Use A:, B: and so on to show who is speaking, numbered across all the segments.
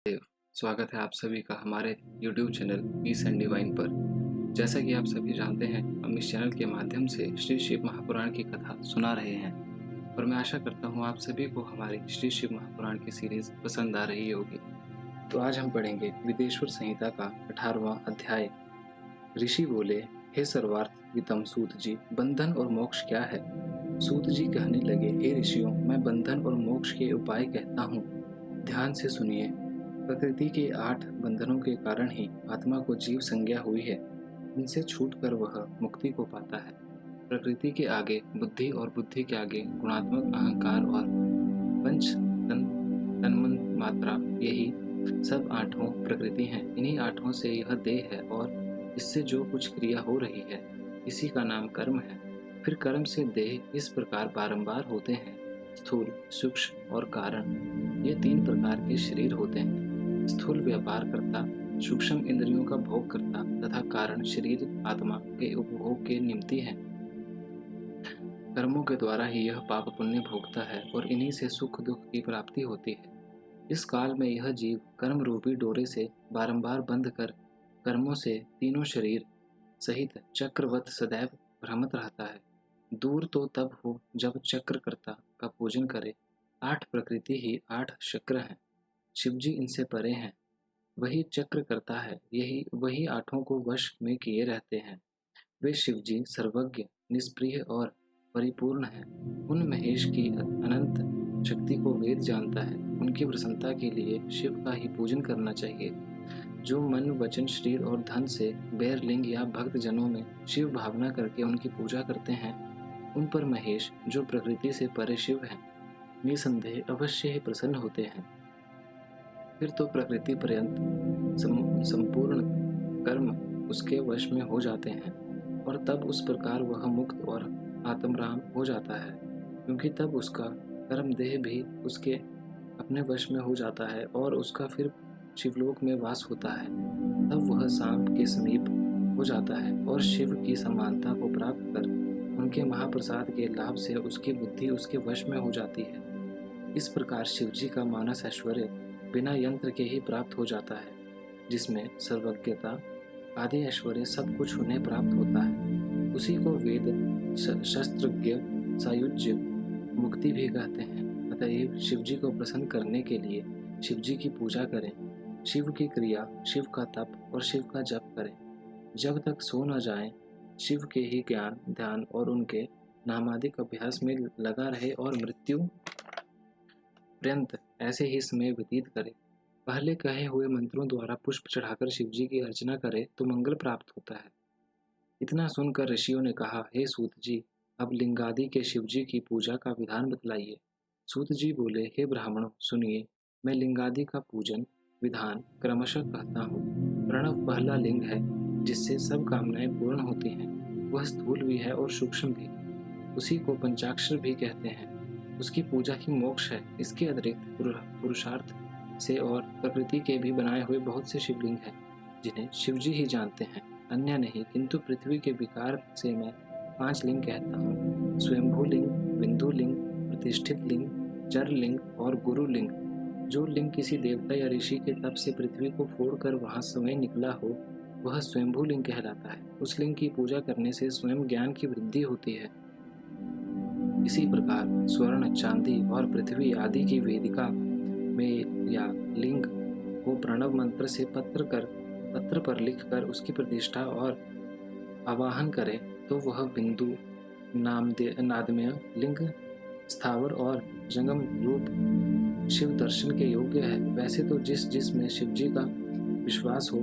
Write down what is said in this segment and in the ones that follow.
A: देव, स्वागत है आप सभी का हमारे YouTube channel peace and divine पर। जैसा कि आप सभी जानते हैं, हम इस चैनल के माध्यम से श्री शिव महापुराण की कथा सुना रहे हैं और मैं आशा करता हूँ आप सभी को हमारी श्री शिव महापुराण की सीरीज पसंद आ रही होगी। तो आज हम पढ़ेंगे विदेश्वर संहिता का 18वां अध्याय। ऋषि बोले, हे सर्वार्थ वितम सूत जी, बंधन और मोक्ष क्या है? सूत जी कहने लगे, हे ऋषियों, मैं बंधन और मोक्ष के उपाय कहता हूँ, ध्यान से सुनिए। प्रकृति के 8 बंधनों के कारण ही आत्मा को जीव संज्ञा हुई है। इनसे छूटकर वह मुक्ति को पाता है। प्रकृति के आगे बुद्धि और बुद्धि के आगे गुणात्मक अहंकार और पंच तन्मन मात्रा, यही सब 8 प्रकृति हैं। इन्हीं 8 से यह देह है और इससे जो कुछ क्रिया हो रही है इसी का नाम कर्म है। फिर कर्म से देह इस प्रकार बारंबार होते हैं। स्थूल, सूक्ष्म और कारण, ये 3 प्रकार के शरीर होते हैं। स्थूल व्यापार करता, सूक्ष्म इंद्रियों का भोग करता तथा कारण शरीर आत्मा के उपभोग के निमित्त है। कर्मों के द्वारा ही यह पाप पुण्य भोगता है और इन्हीं से सुख दुख की प्राप्ति होती है। इस काल में यह जीव कर्म रूपी डोरे से बारंबार बंध कर कर्मों से तीनों शरीर सहित चक्रवत सदैव भ्रमत रहता है। दूर तो तब हो जब चक्रकर्ता का पूजन करे। 8 प्रकृति ही 8 चक्र हैं। शिवजी इनसे परे हैं। वही चक्र करता है, यही वही 8 को वश में किए रहते हैं। वे शिवजी सर्वज्ञ, निष्प्रिय और परिपूर्ण हैं। उन महेश की अनंत शक्ति को वेद जानता है। उनकी प्रसन्नता के लिए शिव का ही पूजन करना चाहिए। जो मन, वचन, शरीर और धन से बैरलिंग या भक्त जनों में शिव भावना करके उनकी पूजा करते हैं, उन पर महेश, जो प्रकृति से परे शिव हैं, निसंदेह अवश्य ही प्रसन्न होते हैं। फिर तो प्रकृति पर्यंत संपूर्ण कर्म उसके वश में हो जाते हैं और तब उस प्रकार वह मुक्त और आत्मराम हो जाता है, क्योंकि तब उसका कर्म देह भी उसके अपने वश में हो जाता है और उसका फिर शिवलोक में वास होता है। तब वह सांप के समीप हो जाता है और शिव की समानता को प्राप्त कर उनके महाप्रसाद के लाभ से उसकी बुद्धि उसके वश में हो जाती है। इस प्रकार शिवजी का मानस ऐश्वर्य बिना यंत्र के ही प्राप्त हो जाता है, जिसमें सर्वज्ञता आदि ऐश्वर्य सब कुछ उन्हें प्राप्त होता है। उसी को वेद शस्त्रज्ञ सायुज्य मुक्ति भी कहते हैं। अतएव शिवजी को प्रसन्न करने के लिए शिवजी की पूजा करें, शिव की क्रिया, शिव का तप और शिव का जप करें। जब तक सो न जाएं, शिव के ही ज्ञान, ध्यान और उनके नामादिक अभ्यास में लगा रहे और मृत्यु पर्यंत ऐसे ही समय व्यतीत करे। पहले कहे हुए मंत्रों द्वारा पुष्प चढ़ाकर शिवजी की अर्चना करे तो मंगल प्राप्त होता है। इतना सुनकर ऋषियों ने कहा, हे सूत जी, अब लिंगादि के शिवजी की पूजा का विधान बतलाइए। सूत जी बोले, हे ब्राह्मणों, सुनिए, मैं लिंगादि का पूजन विधान क्रमशः कहता हूँ। प्रणव पहला लिंग है जिससे सब कामनाएं पूर्ण होती हैं। वह स्थूल भी है और सूक्ष्म भी। उसी को पंचाक्षर भी कहते हैं। उसकी पूजा ही मोक्ष है। इसके अतिरिक्त पुरुषार्थ से और प्रकृति के भी बनाए हुए बहुत से शिवलिंग हैं, जिन्हें शिवजी ही जानते हैं, अन्य नहीं। किंतु पृथ्वी के विकार से मैं 5 लिंग कहता हूँ: स्वयंभू लिंग, बिंदु लिंग, प्रतिष्ठित लिंग, चर लिंग और गुरु लिंग। जो लिंग किसी देवता या ऋषि के तप से पृथ्वी को फोड़कर वहां स्वयं निकला हो, वह स्वयंभू लिंग कहलाता है। उस लिंग की पूजा करने से स्वयं ज्ञान की वृद्धि होती है। इसी प्रकार स्वर्ण, चांदी और पृथ्वी आदि की वेदिका में या लिंग को प्रणव मंत्र से पत्र पर लिखकर उसकी प्रतिष्ठा और आवाहन करे तो वह बिंदु नादमय लिंग स्थावर और जंगम रूप शिव दर्शन के योग्य है। वैसे तो जिस में शिवजी का विश्वास हो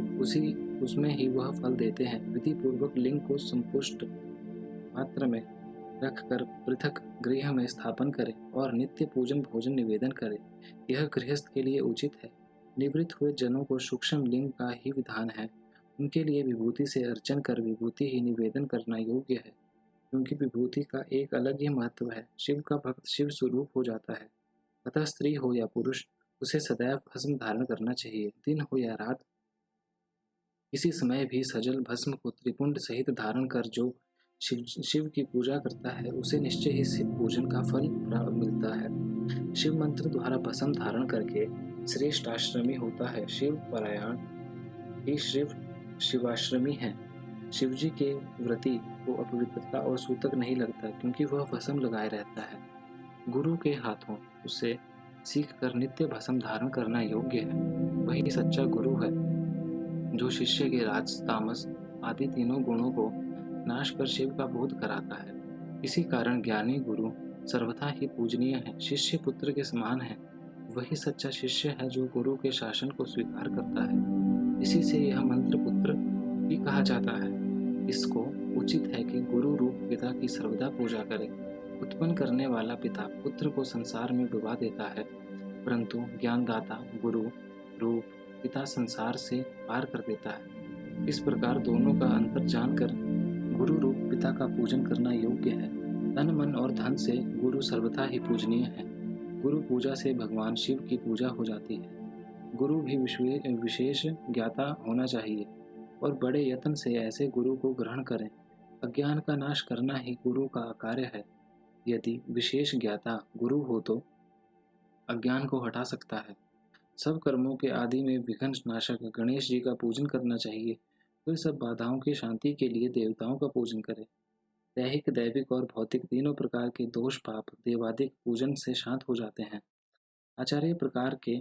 A: उसमें ही वह फल देते हैं। विधि पूर्वक लिंग को संपुष्ट मात्र में रखकर पृथक गृह में स्थापन करें और नित्य पूजन भोजन निवेदन करें। यह गृहस्थ के लिए उचित है। निवृत्त हुए जनों को सूक्ष्म लिंग का ही विधान है। उनके लिए विभूति से अर्चन कर विभूति ही निवेदन करना योग्य है, क्योंकि विभूति का एक अलग ही महत्व है। शिव का भक्त शिव स्वरूप हो जाता है। अतः स्त्री हो या पुरुष, उसे सदैव भस्म धारण करना चाहिए। दिन हो या रात, किसी समय भी सजल भस्म को त्रिपुंड सहित धारण कर जो शिव की पूजा करता है, उसे निश्चय ही शिव पूजन का फल मिलता है। शिव मंत्र द्वारा भस्म धारण करके श्रेष्ठ आश्रमी होता है। शिव परायण ही शिवाश्रमी है। शिवजी के व्रती को अपवित्रता और सूतक नहीं लगता, क्योंकि वह भस्म लगाए रहता है। गुरु के हाथों उसे सीख कर नित्य भस्म धारण करना योग्य है। वही सच्चा गुरु है जो शिष्य के राज, तामस आदि तीनों गुणों को नाश कर शिव का बोध कराता है। इसी कारण ज्ञानी गुरु सर्वथा ही पूजनीय है, शिष्य पुत्र के समान है। वही सच्चा शिष्य है जो गुरु के शासन को स्वीकार करता है। इसी से यह मंत्र पुत्र भी कहा जाता है। इसको उचित है कि गुरु रूप पिता की सर्वदा पूजा करे। उत्पन्न करने वाला पिता पुत्र को संसार में डुबा देता है, परंतु ज्ञानदाता गुरु रूप पिता संसार से पार कर देता है। इस प्रकार दोनों का अंतर जानकर गुरु रूप पिता का पूजन करना योग्य है। तन, मन और धन से गुरु सर्वथा ही पूजनीय है। गुरु पूजा से भगवान शिव की पूजा हो जाती है। गुरु भी विशेष ज्ञाता होना चाहिए और बड़े यत्न से ऐसे गुरु को ग्रहण करें। अज्ञान का नाश करना ही गुरु का कार्य है। यदि विशेष ज्ञाता गुरु हो तो अज्ञान को हटा सकता है। सब कर्मों के आदि में विघ्न नाशक गणेश जी का पूजन करना चाहिए। फिर सब बाधाओं की शांति के लिए देवताओं का पूजन करें। दैहिक, दैविक और भौतिक तीनों प्रकार के दोष पाप देवादिक पूजन से शांत हो जाते हैं। आचार्य प्रकार के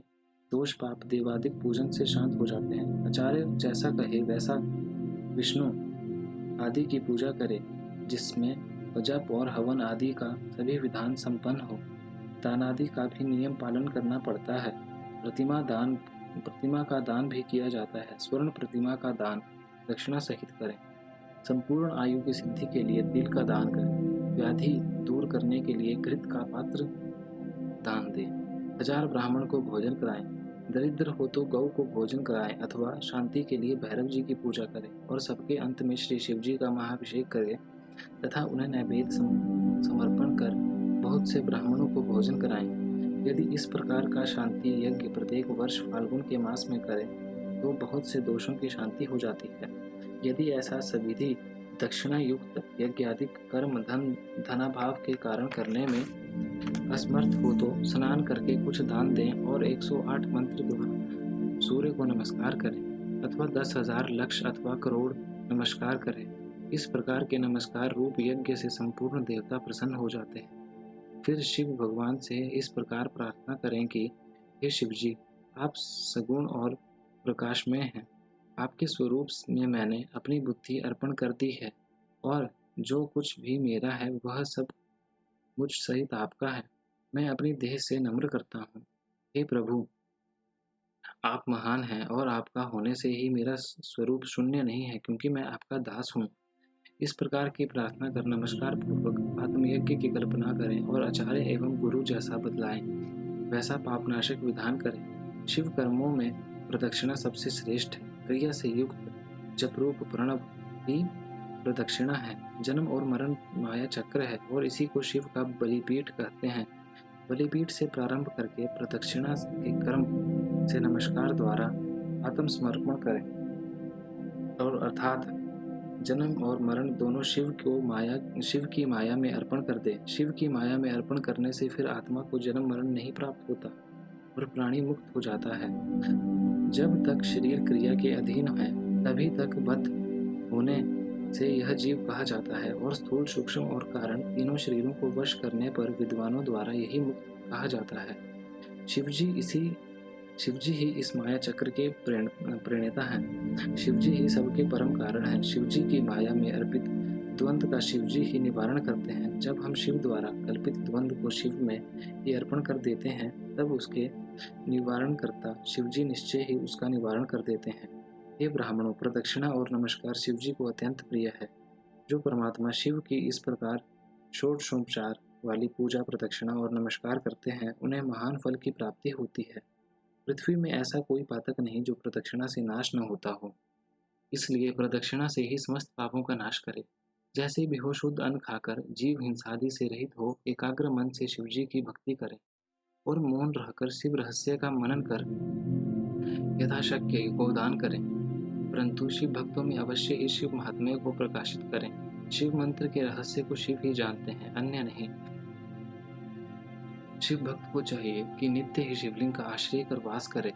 A: दोष पाप देवादिक पूजन से शांत हो जाते हैं। आचार्य जैसा कहे वैसा विष्णु आदि की पूजा करे, जिसमें जप और हवन आदि का सभी विधान संपन्न हो। दान आदि का भी नियम पालन करना पड़ता है। प्रतिमा का दान भी किया जाता है। स्वर्ण प्रतिमा का दान दक्षिणा सहित करें। संपूर्ण आयु की सिद्धि के लिए तिल का दान करें। व्याधि दूर करने के लिए घृत का पात्र दान दें। 1000 ब्राह्मण को भोजन कराएं। दरिद्र हो तो गौ को भोजन कराएं अथवा शांति के लिए भैरव जी की पूजा करें और सबके अंत में श्री शिव जी का महाभिषेक करें तथा उन्हें नैवेद्य समर्पण कर बहुत से ब्राह्मणों को भोजन कराएं। यदि इस प्रकार का शांति यज्ञ प्रत्येक वर्ष फाल्गुन के मास में करें तो बहुत से दोषों की शांति हो जाती है। यदि ऐसा सविधि दक्षिणा युक्त यज्ञ आदि कर्म धनाभाव के कारण करने में असमर्थ हो तो स्नान करके कुछ दान दें और 108 मंत्र द्वारा सूर्य को नमस्कार करें अथवा 10,000 लक्ष अथवा करोड़ नमस्कार करें। इस प्रकार के नमस्कार रूप यज्ञ से संपूर्ण देवता प्रसन्न हो जाते हैं। फिर शिव भगवान से इस प्रकार प्रार्थना करें कि हे शिव जी, आप सगुण और प्रकाशमय हैं। आपके स्वरूप में मैंने अपनी बुद्धि अर्पण कर दी है और जो कुछ भी मेरा है वह सब मुझ सहित आपका है। मैं अपनी देह से नम्र करता हूँ। हे प्रभु, आप महान हैं और आपका होने से ही मेरा स्वरूप शून्य नहीं है, क्योंकि मैं आपका दास हूँ। इस प्रकार की प्रार्थना कर नमस्कार पूर्वक आत्मयज्ञ की कल्पना करें और आचार्य एवं गुरु जैसा बतलाएं वैसा पापनाशक विधान करें। शिव कर्मों में प्रदक्षिणा सबसे श्रेष्ठ है। क्रिया से युक्त जपरूप प्रणव ही प्रदक्षिणा है। जन्म और मरण माया चक्र है और इसी को शिव का बलिपीठ कहते हैं। बलिपीठ से प्रारंभ करके प्रदक्षिणा के कर्म से नमस्कार द्वारा आत्मसमर्पण करें और अर्थात जन्म और मरण दोनों शिव की माया में अर्पण कर दे। शिव की माया में अर्पण करने से फिर आत्मा को जन्म मरण नहीं प्राप्त होता और प्राणी मुक्त हो जाता है। जब तक शरीर क्रिया के अधीन है तभी तक बद्ध होने से यह जीव कहा जाता है और स्थूल, सूक्ष्म और कारण तीनों शरीरों को वश करने पर विद्वानों द्वारा यही मुक्त कहा जाता है। शिवजी ही इस माया चक्र के प्रणेता हैं। शिवजी ही सबके परम कारण हैं। शिवजी की माया में अर्पित द्वंद्व का शिवजी ही निवारण करते हैं। जब हम शिव द्वारा कल्पित द्वंद्व को शिव में ही अर्पण कर देते हैं तब उसके निवारण करता शिवजी निश्चय ही उसका निवारण कर देते हैं। हे ब्राह्मणों, प्रदक्षिणा और नमस्कार शिवजी को अत्यंत प्रिय है। जो परमात्मा शिव की इस प्रकार षोडशोपचार वाली पूजा, प्रदक्षिणा और नमस्कार करते हैं उन्हें महान फल की प्राप्ति होती है। पृथ्वी में ऐसा कोई पातक नहीं जो प्रदक्षिणा से नाश न होता हो। इसलिए प्रदक्षिणा से ही समस्त पापों का नाश करे। जैसे भी हो शुद्ध अन्न खाकर जीव हिंसादि से रहित हो एकाग्र मन से शिवजी की भक्ति करे और मौन रहकर शिव रहस्य का मनन कर यथाशक्य गोदान करें। परंतु शिव भक्तों में अवश्य ही शिव महात्म्य को प्रकाशित करें। शिव मंत्र के रहस्य को शिव ही जानते हैं, अन्य नहीं। शिव भक्त को चाहिए कि नित्य ही शिवलिंग का आश्रय कर वास करे।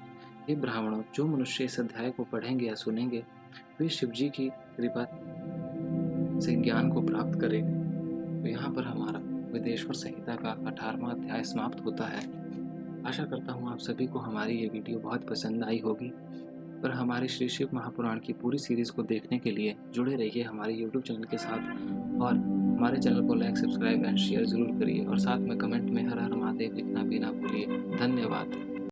A: हे ब्राह्मणों, जो मनुष्य इस अध्याय को पढ़ेंगे या सुनेंगे वे शिव जी की कृपा से ज्ञान को प्राप्त करेंगे। तो यहाँ पर हमारा विदेश्वर संहिता का 18वां अध्याय समाप्त होता है। आशा करता हूँ आप सभी को हमारी ये वीडियो बहुत पसंद आई होगी। पर हमारे श्री शिव महापुराण की पूरी सीरीज़ को देखने के लिए जुड़े रहिए हमारे यूट्यूब चैनल के साथ, और हमारे चैनल को लाइक, सब्सक्राइब एंड शेयर ज़रूर करिए, और साथ में कमेंट में हर हर महादेव लिखना भी ना भूलिए। धन्यवाद।